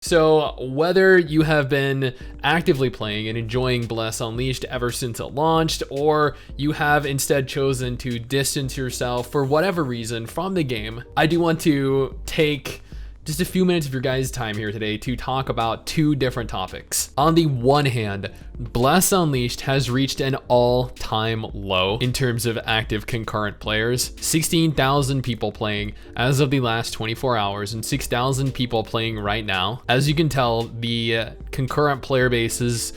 So whether you have been actively playing and enjoying Bless Unleashed ever since it launched, or you have instead chosen to distance yourself for whatever reason from the game, I do want to take just a few minutes of your guys' time here today to talk about two different topics. On the one hand, Bless Unleashed has reached an all-time low in terms of active concurrent players. 16,000 people playing as of the last 24 hours and 6,000 people playing right now. As you can tell, the concurrent player base has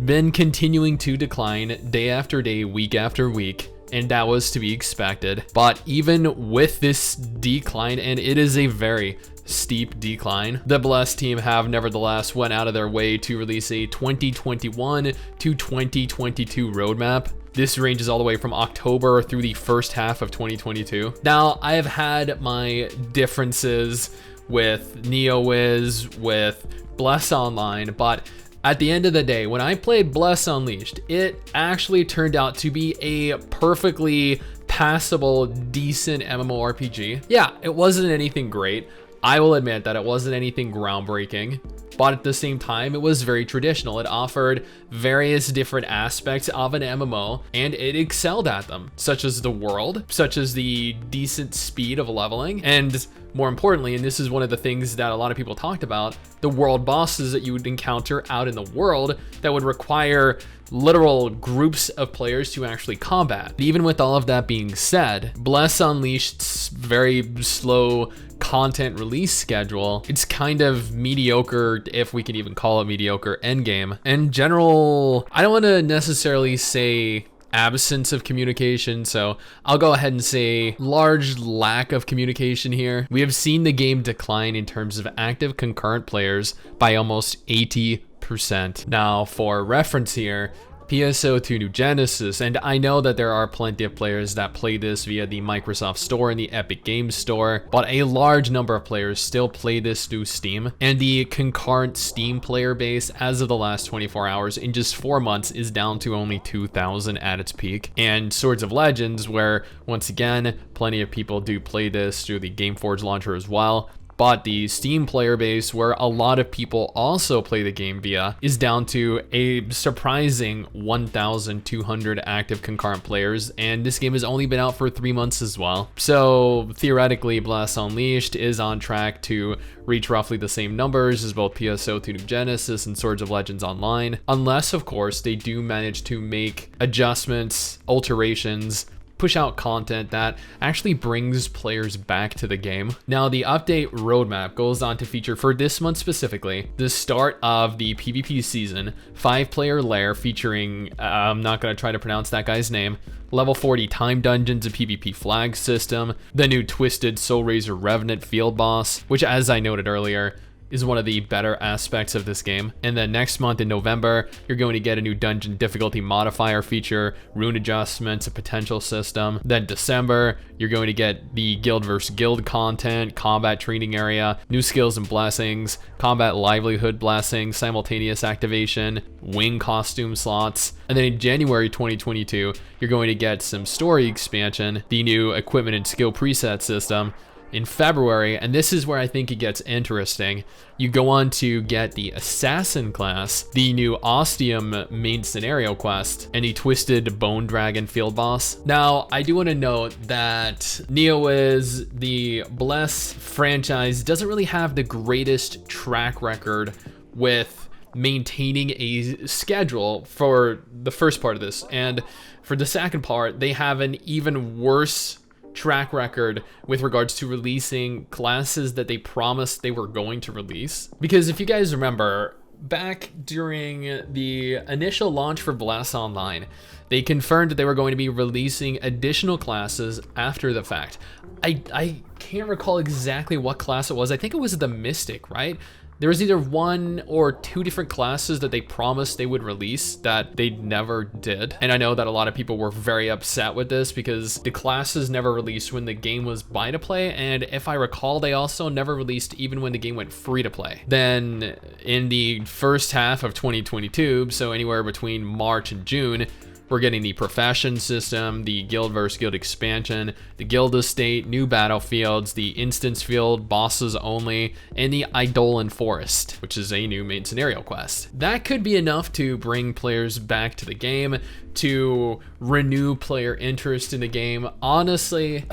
been continuing to decline day after day, week after week, and that was to be expected. But even with this decline, and it is a very steep decline, the Bless team have nevertheless went out of their way to release a 2021 to 2022 roadmap. This ranges all the way from October through the first half of 2022. Now, I have had my differences with Neowiz, with Bless Online, but at the end of the day, when I played Bless Unleashed, it actually turned out to be a perfectly passable, decent MMORPG. Yeah, it wasn't anything great. I will admit that it wasn't anything groundbreaking, but at the same time, it was very traditional. It offered various different aspects of an MMO, and it excelled at them, such as the world, such as the decent speed of leveling, and more importantly, and this is one of the things that a lot of people talked about, the world bosses that you would encounter out in the world that would require literal groups of players to actually combat. Even with all of that being said, Bless Unleashed's very slow content release schedule, it's kind of mediocre, if we can even call it mediocre, endgame. In general, I don't want to necessarily say absence of communication, so I'll go ahead and say large lack of communication here. We have seen the game decline in terms of active concurrent players by almost 80%. Now, for reference here, PSO2 New Genesis, and I know that there are plenty of players that play this via the Microsoft Store and the Epic Games Store, but a large number of players still play this through Steam, and the concurrent Steam player base as of the last 24 hours in just 4 months is down to only 2,000 at its peak. And Swords of Legends, where once again, plenty of people do play this through the Gameforge launcher as well, but the Steam player base, where a lot of people also play the game via, is down to a surprising 1,200 active concurrent players, and this game has only been out for 3 months as well. So theoretically, Bless Unleashed is on track to reach roughly the same numbers as both PSO2 New Genesis and Swords of Legends Online, unless of course they do manage to make adjustments, alterations, push out content that actually brings players back to the game. Now, the update roadmap goes on to feature, for this month specifically, the start of the PvP season, 5-player lair featuring, I'm not going to try to pronounce that guy's name, level 40 time dungeons, a PvP flag system, the new Twisted Soulraiser Revenant field boss, which, as I noted earlier, is one of the better aspects of this game. And then next month in November, you're going to get a new dungeon difficulty modifier feature, rune adjustments, a potential system. Then December, you're going to get the guild versus guild content, combat training area, new skills and blessings, combat livelihood blessings, simultaneous activation, wing costume slots. And then in January 2022, you're going to get some story expansion, the new equipment and skill preset system. In February, and this is where I think it gets interesting, you go on to get the Assassin class, the new Ostium main scenario quest, and the Twisted Bone Dragon field boss. Now, I do want to note that Neowiz, the Bless franchise, doesn't really have the greatest track record with maintaining a schedule for the first part of this, and for the second part, they have an even worse track record with regards to releasing classes that they promised they were going to release. Because if you guys remember, back during the initial launch for Bless Online, they confirmed that they were going to be releasing additional classes after the fact. I can't recall exactly what class it was. I think it was the Mystic, right? There was either 1 or 2 different classes that they promised they would release that they never did. And I know that a lot of people were very upset with this because the classes never released when the game was buy to play. And if I recall, they also never released even when the game went free to play. Then in the first half of 2022, so anywhere between March and June, We're getting the profession system, the guild versus guild expansion, the guild estate, new battlefields, the instance field, bosses only, and the Eidolon Forest, which is a new main scenario quest. That could be enough to bring players back to the game, to renew player interest in the game. Honestly,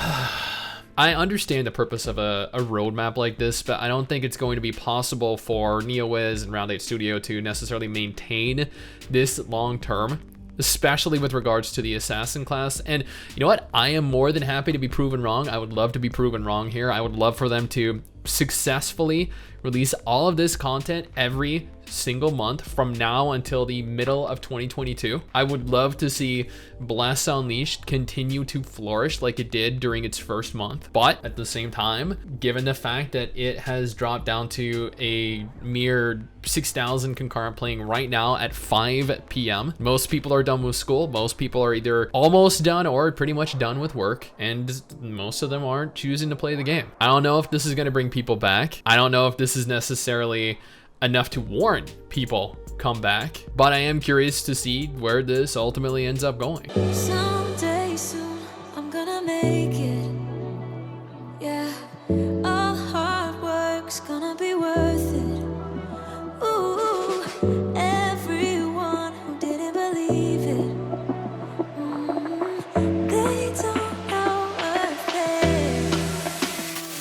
I understand the purpose of a roadmap like this, but I don't think it's going to be possible for Neowiz and Round8 Studio to necessarily maintain this long term, especially with regards to the assassin class. And you know what? I am more than happy to be proven wrong. I would love to be proven wrong here. I would love for them to successfully release all of this content every single month from now until the middle of 2022. I would love to see Bless Unleashed continue to flourish like it did during its first month. But at the same time, given the fact that it has dropped down to a mere 6,000 concurrent playing right now at 5 p.m. Most people are done with school. Most people are either almost done or pretty much done with work, and most of them aren't choosing to play the game. I don't know if this is going to bring people back. I don't know if this is necessarily enough to warrant people come back, but I am curious to see where this ultimately ends up going. Someday soon, I'm gonna make it.